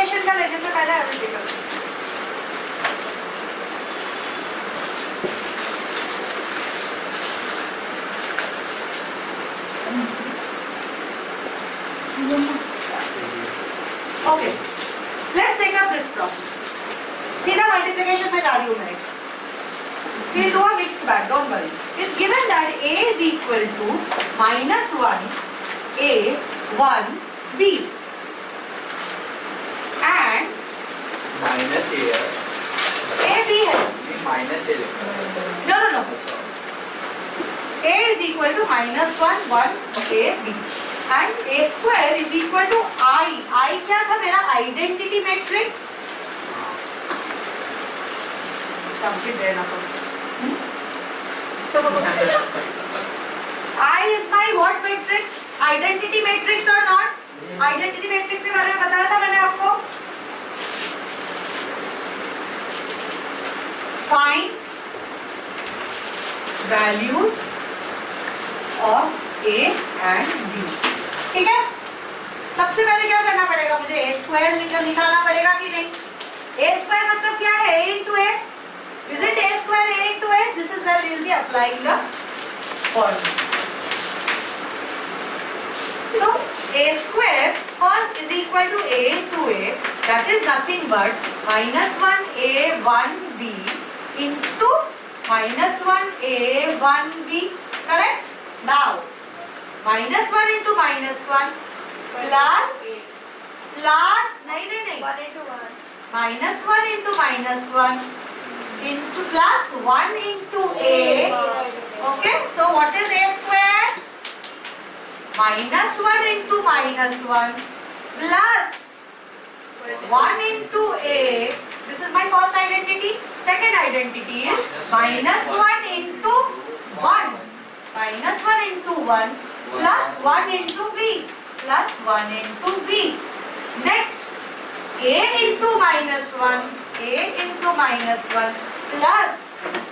Multiplication का लेने से पहले I will take a Okay, let's take up this problem. सीधा मल्टीप्लिकेशन में जा रही हूँ मैं. We'll do a mixed bag, don't worry. It's given that A is equal to -1 A 1 B and minus ए है, A B है. Minus A No. A is equal to -1 1 A B and A square is equal to I. I क्या था मेरा identity matrix. Complete there ना तो I is my what matrix? Identity matrix or not? Identity matrix के बारे में बताया था मैंने आपको. Find values of A and B. ठीक है? सबसे पहले क्या करना पड़ेगा मुझे? A square निकालना पड़ेगा कि नहीं? A square मतलब क्या है? A into A. Isn't A square A into A? This is where we will be applying the formula. So A square is equal to A into A. That is nothing but -1 A 1 B into -1 A 1 B. Correct? Now -1 into -1 plus नहीं 1 into 1 -1 into -1 into plus 1 into A. Okay, so what is A square? -1 into -1 plus 1 into A. This is my first identity. Second identity is -1 into 1. -1 into 1 plus 1 into B plus 1 into B. Next, A into -1. A into -1 plus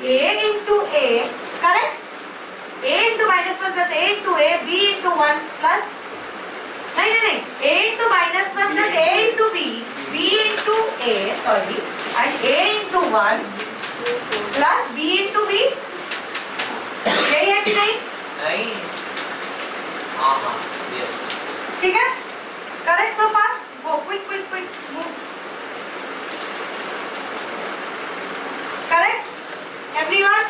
A into A. Correct? A into -1 plus A into A. B into 1 plus नहीं A into -1 plus A into B. B into A. Sorry. And A into 1 plus B into B. यही है कि नहीं? नहीं, हाँ, yes. ठीक है? Correct so far? Go quick move. Correct? Everyone?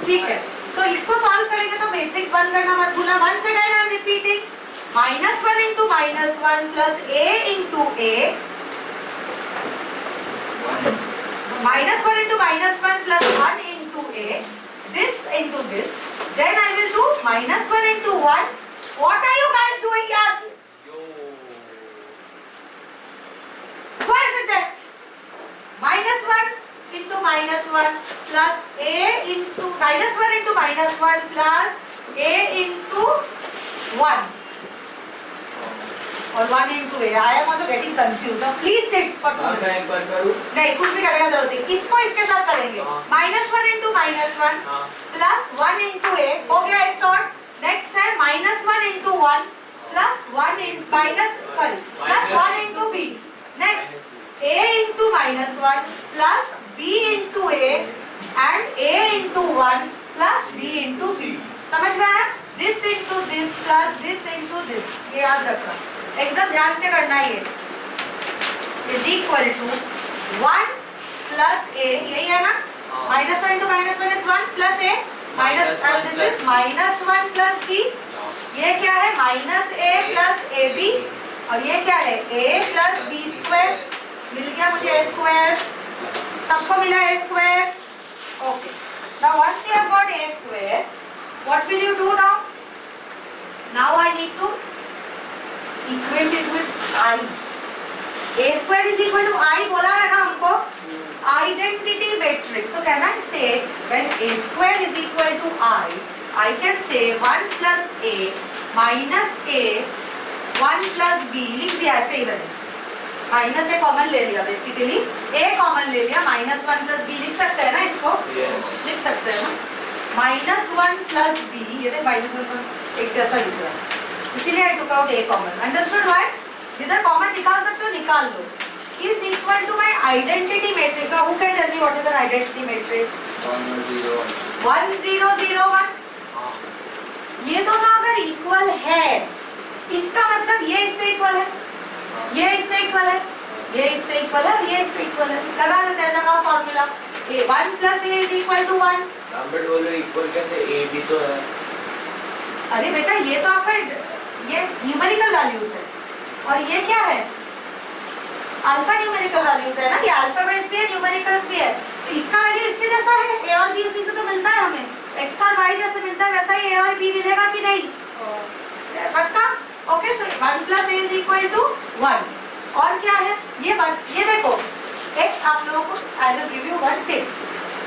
ठीक है. So इसको सॉल्व करेंगे तो मैट्रिक्स बंद करना मत भूलना. Once again I am repeating. -1 into -1 plus A into A. -1 into -1 plus 1 into A. This into this. Then I will do -1 into 1. What are you guys doing here? Why is it that? -1 into -1 plus A into -1 into -1 plus A into 1 or 1 into A. I am also getting confused. Now please sit for 2 minutes. नहीं कुछ भी करने का जरूरत नहीं. इसको इसके साथ करेंगे. -1 into -1 plus 1 into A. हो गया एक सॉर्ट. Next है -1 into 1 plus 1 in plus 1 into B. Next A into -1 plus B into A and A into 1 plus B into B. समझ में आया? This into this plus this into this. ये याद रखना. एकदम ध्यान से करना है ये. Is equal to 1 plus A. यही है ना? -1 into -1 is 1 plus A. And this is -1 plus B. ये क्या है? -A plus AB. और ये क्या है? A plus B square. मिल गया मुझे A square. सबको मिला A square. Okay. Now once you have got A square, what will you do now? Now I need to equate it with I. A square is equal to I बोला है ना हमको? Identity matrix. So can I say when A square is equal to I can say 1 plus A minus A 1 plus B. लिख दिया ऐसे ही मैंने. Minus ए common ले लिया बेसिकली. A कॉमन ले लिया. -1 plus B लिख सकते हैं ना इसको? Yes. लिख सकते हैं ना? -1 plus B. ये देख -1 एक जैसा लिख रहा है. इसीलिए I took out A common. Understood why? जिधर कॉमन निकाल सकते हो निकाल लो. is equal to my identity matrix. Now who can tell me what is an identity matrix? 1 0 1 0 0 1. हाँ ये दोनों अगर इक्वल है, इसका मतलब ये इससे इक्वल है, ये इससे इक्वल है, ये इससे इक्वल है, ये इससे इक्वल है. लगा देते हैं, लगाओ formula. A 1 plus A is equal to 1. But बोलो इक्वल कैसे, ए भी तो है. अरे बेटा ये तो आपका ये न्यूमेरिकल वैल्यूज है और ये क्या है, अल्फा न्यूमेरिकल वैल्यूज है ना, ये अल्फाबेट्स भी है न्यूमेरिकल्स भी है. तो इसका वैल्यू इसके जैसा है, ए और बी उसी से तो मिलता है हमें, एक्स और वाई जैसे मिलता है वैसा ही ए और बी मिलेगा कि नहीं, पक्का. Okay, so 1 plus A is equal to 1. और क्या है ये 1, ये देखो एक आप लोगों को I will give you one tip.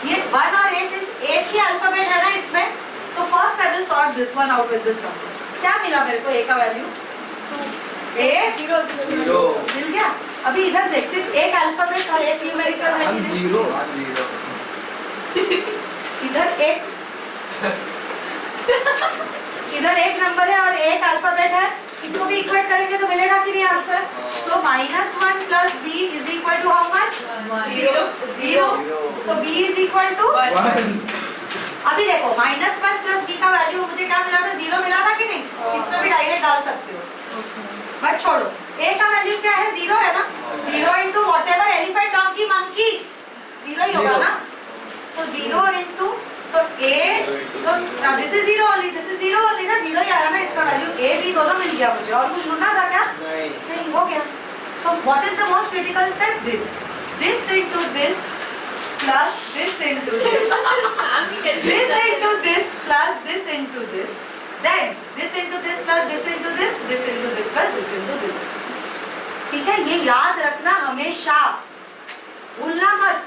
ये 1 और A सिर्फ एक ही अल्फाबेट है ना इसमें, so first I will sort this one out with this number. क्या मिला मेरे को A का वैल्यू 0 मिल गया. अभी इधर देख, सिर्फ एक अल्फाबेट और एक न्यूमेरिकल है. 0 इधर एक नंबर है और एक अल्फाबेट है, इसको भी इक्वेट करेंगे तो मिलेगा कि नहीं answer. So -1 plus B is equal to how much? 0. So B is equal to 1. अभी देखो -1 plus B का वैल्यू मुझे क्या मिला था, 0 मिला था कि नहीं. इसमें भी डायरेक्ट डाल सकते हो, बट छोड़ो. A का वैल्यू क्या है, 0 है ना. 0 into whatever elephant donkey monkey 0 ही होगा ना. So 0 into so A, so now this is 0 only, this is 0 only ना, 0 ही आया ना इसका वैल्यू. A B दोनों मिल गया मुझे, और कुछ ढूंढना था क्या, नहीं, हो गया. So what is the most critical step? This into this plus this into this, this into this plus this into this, then this into this plus this into this, this into this plus this into this. ठीक है, ये याद रखना हमेशा, भूलना मत.